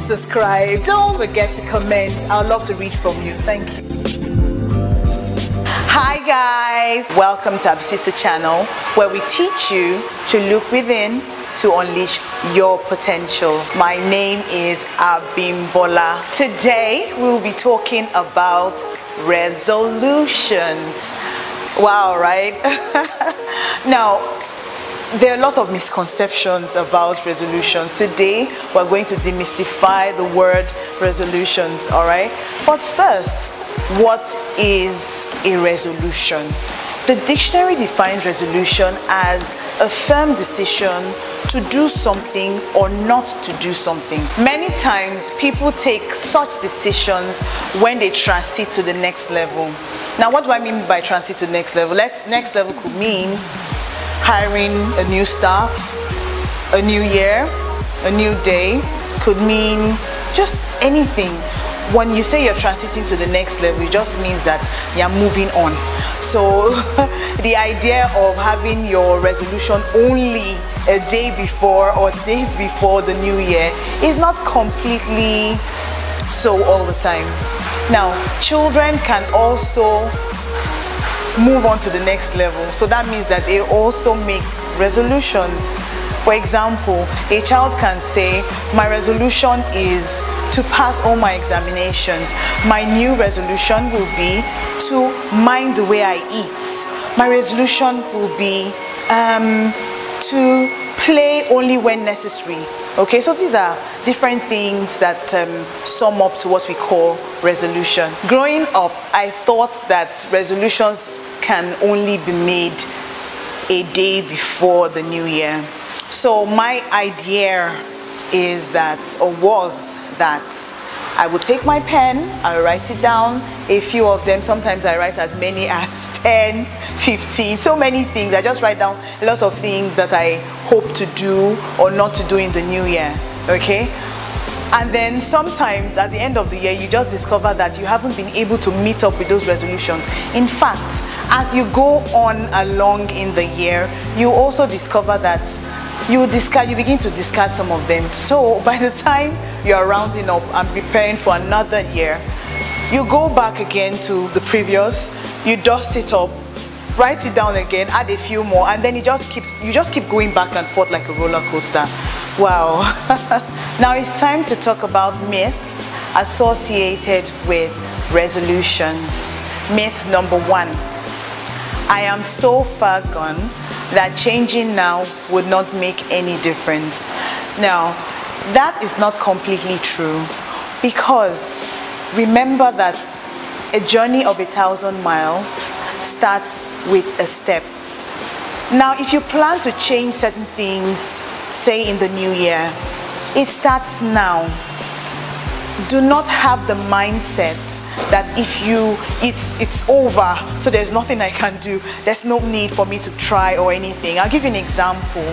subscribe. Don't forget to comment. I'd love to read from you. Thank you. Hi guys, welcome to Abisisa channel, where we teach you to look within to unleash your potential. My name is Abimbola. Today we will be talking about resolutions. Wow, right? Now, there are lots of misconceptions about resolutions. Today we're going to demystify the word resolutions, all right? But first, what is a resolution? The dictionary defines resolution as a firm decision to do something or not to do something. Many times people take such decisions when they transit to the next level. Now, what do I mean by transit to the next level? Next level could mean hiring a new staff, a new year, a new day, could mean just anything. When you say you're transiting to the next level, it just means that you're moving on. So the idea of having your resolution only a day before or days before the new year is not completely so all the time. Now, children can also move on to the next level. So that means that they also make resolutions. For example, a child can say, my resolution is to pass all my examinations. My new resolution will be to mind the way I eat. My resolution will be to play only when necessary. Okay, so these are different things that sum up to what we call resolution. Growing up, I thought that resolutions can only be made a day before the new year. So my idea is that, or was that, I would take my pen, I'll write it down, a few of them. Sometimes I write as many as 10, 15, so many things. I just write down a lot of things that I hope to do or not to do in the new year, okay? And then sometimes at the end of the year, you just discover that you haven't been able to meet up with those resolutions. In fact, as you go on along in the year, you also discover that you begin to discard some of them. So by the time you are rounding up and preparing for another year, you go back again to the previous, you dust it up, write it down again, add a few more, and then you just keep going back and forth like a roller coaster. Wow. Now it's time to talk about myths associated with resolutions. Myth number 1. I am so far gone that changing now would not make any difference. Now, that is not completely true, because remember that a journey of 1,000 miles starts with a step. Now, if you plan to change certain things, say in the new year, it starts now. Do not have the mindset that if it's over, so there's nothing I can do, there's no need for me to try or anything. I'll give you an example.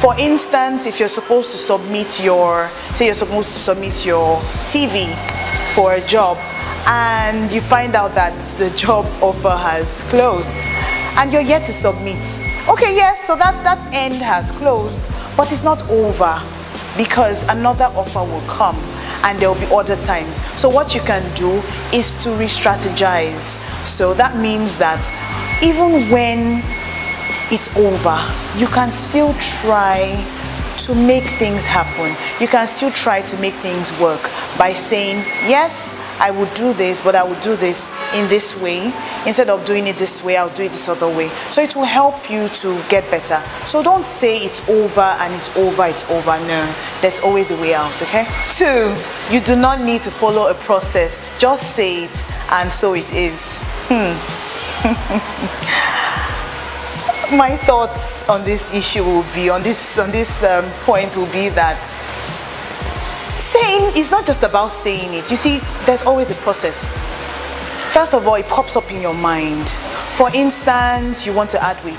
For instance, if you're supposed to submit your CV for a job, and you find out that the job offer has closed and you're yet to submit. Okay, yes, so that end has closed, but it's not over, because another offer will come and there will be other times. So what you can do is to re-strategize. So that means that even when it's over, you can still try to make things happen. You can still try to make things work by saying, yes, I would do this, but I would do this in this way. Instead of doing it this way, I'll do it this other way. So it will help you to get better. So don't say it's over and it's over, it's over. No, there's always a way out, okay? 2, you do not need to follow a process. Just say it and so it is. My thoughts on this issue will be, on this point will be that saying is not just about saying it. You see, there's always a process. First of all, it pops up in your mind. For instance, you want to add weight,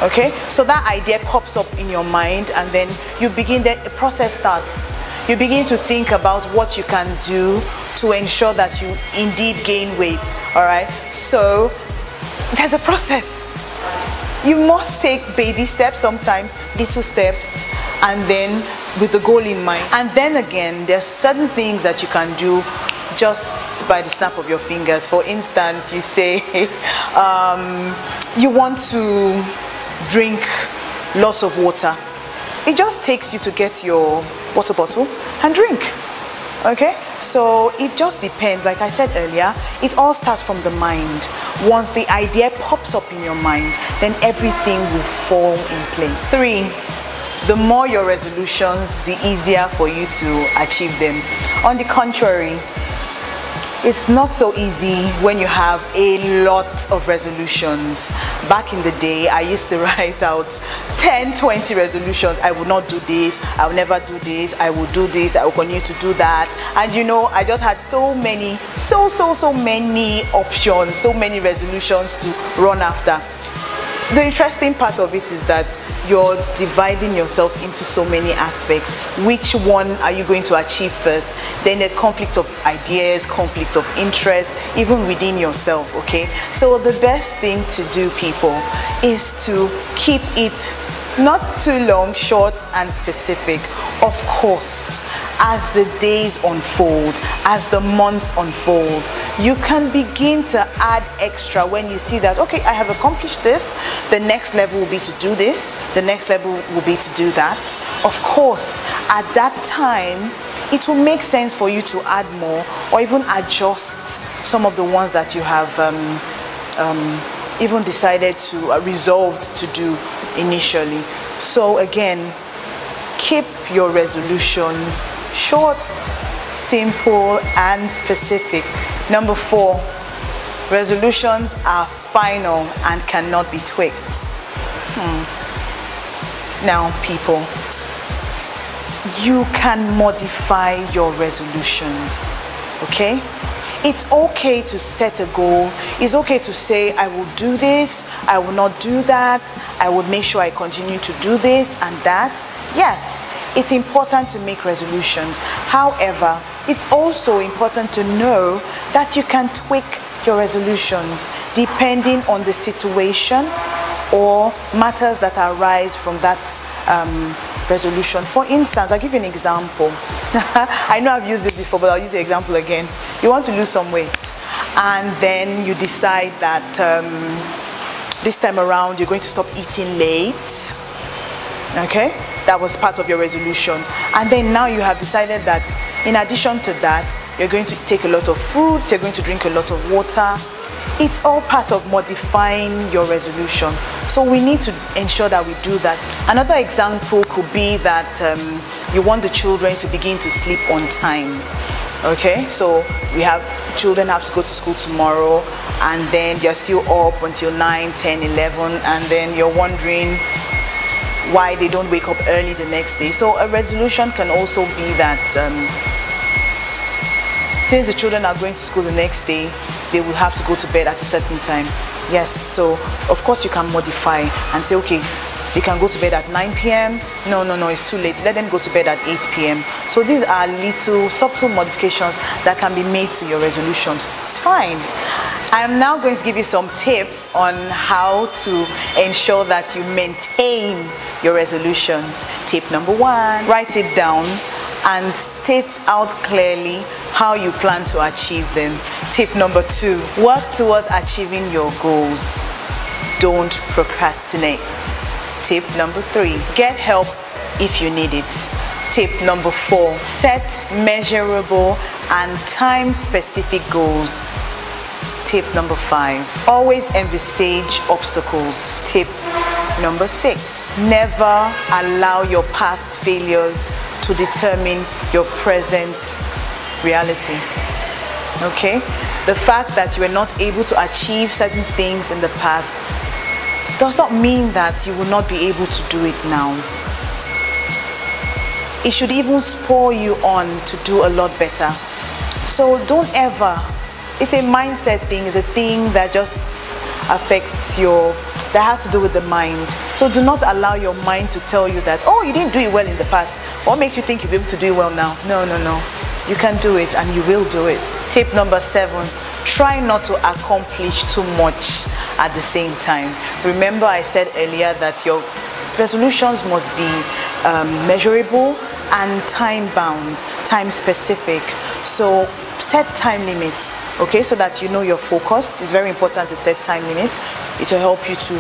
okay? So that idea pops up in your mind, and then you begin, the process starts. You begin to think about what you can do to ensure that you indeed gain weight, all right? So there's a process. You must take baby steps, sometimes little steps, and then with the goal in mind. And then again, there's certain things that you can do just by the snap of your fingers. For instance, you say you want to drink lots of water. It just takes you to get your water bottle and drink. Okay, so it just depends. Like I said earlier, it all starts from the mind. Once the idea pops up in your mind, then everything will fall in place. 3, the more your resolutions, the easier for you to achieve them. On the contrary, it's not so easy when you have a lot of resolutions. Back in the day, I used to write out 10, 20 resolutions. I will not do this, I will never do this, I will do this, I will continue to do that. And you know, I just had so many, so many options, so many resolutions to run after. The interesting part of it is that you're dividing yourself into so many aspects. Which one are you going to achieve first? Then the conflict of ideas, conflict of interest, even within yourself, okay? So the best thing to do, people, is to keep it not too long, short and specific. Of course, as the days unfold, as the months unfold, you can begin to add extra when you see that, okay, I have accomplished this, the next level will be to do this, the next level will be to do that. Of course, at that time, it will make sense for you to add more or even adjust some of the ones that you have even decided to, resolved to do initially. So again, keep your resolutions short, simple, and specific. Number 4, resolutions are final and cannot be tweaked. Now, people, you can modify your resolutions, okay? It's okay to set a goal. It's okay to say, I will do this, I will not do that, I will make sure I continue to do this and that. Yes, it's important to make resolutions. However, it's also important to know that you can tweak your resolutions depending on the situation or matters that arise from that resolution. For instance, I'll give you an example. I know I've used this before, but I'll use the example again. You want to lose some weight, and then you decide that this time around you're going to stop eating late. Okay, that was part of your resolution. And then now you have decided that in addition to that, you're going to take a lot of fruits, you're going to drink a lot of water. It's all part of modifying your resolution. So we need to ensure that we do that. Another example could be that you want the children to begin to sleep on time. Okay, so we have children have to go to school tomorrow, and then they're still up until 9, 10, 11, and then you're wondering why they don't wake up early the next day. So a resolution can also be that since the children are going to school the next day, they will have to go to bed at a certain time. Yes, so of course you can modify and say, okay, they can go to bed at 9 p.m. No, it's too late. Let them go to bed at 8 p.m. So these are little subtle modifications that can be made to your resolutions. It's fine. I am now going to give you some tips on how to ensure that you maintain your resolutions. Tip number 1, write it down and state out clearly how you plan to achieve them. Tip number 2, work towards achieving your goals. Don't procrastinate. Tip number 3, get help if you need it. Tip number 4, set measurable and time-specific goals. Tip number 5, always envisage obstacles. Tip number 6, never allow your past failures to determine your present reality. Okay? The fact that you were not able to achieve certain things in the past does not mean that you will not be able to do it now. It should even spur you on to do a lot better. So don't ever, it's a mindset thing, it's a thing that just affects that has to do with the mind. So do not allow your mind to tell you that, oh, you didn't do it well in the past. What makes you think you'll be able to do it well now? No. You can do it and you will do it. Tip number 7, try not to accomplish too much at the same time. Remember I said earlier that your resolutions must be measurable, and time bound, time specific. So set time limits, okay, so that you know you're focused. It's very important to set time limits. It will help you to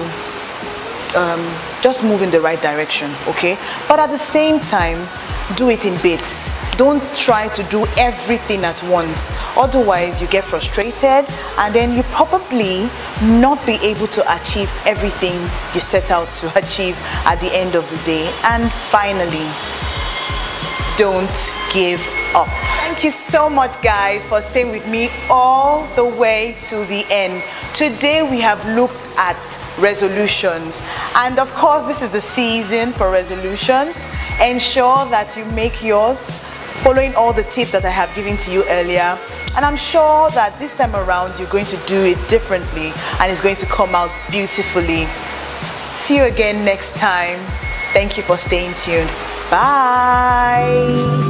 just move in the right direction, okay? But at the same time, do it in bits. Don't try to do everything at once. Otherwise, you get frustrated and then you probably not be able to achieve everything you set out to achieve at the end of the day. And finally, don't give up. Thank you so much, guys, for staying with me all the way to the end. Today we have looked at resolutions, and of course this is the season for resolutions. Ensure that you make yours following all the tips that I have given to you earlier, and I'm sure that this time around you're going to do it differently and it's going to come out beautifully. See you again next time. Thank you for staying tuned. Bye.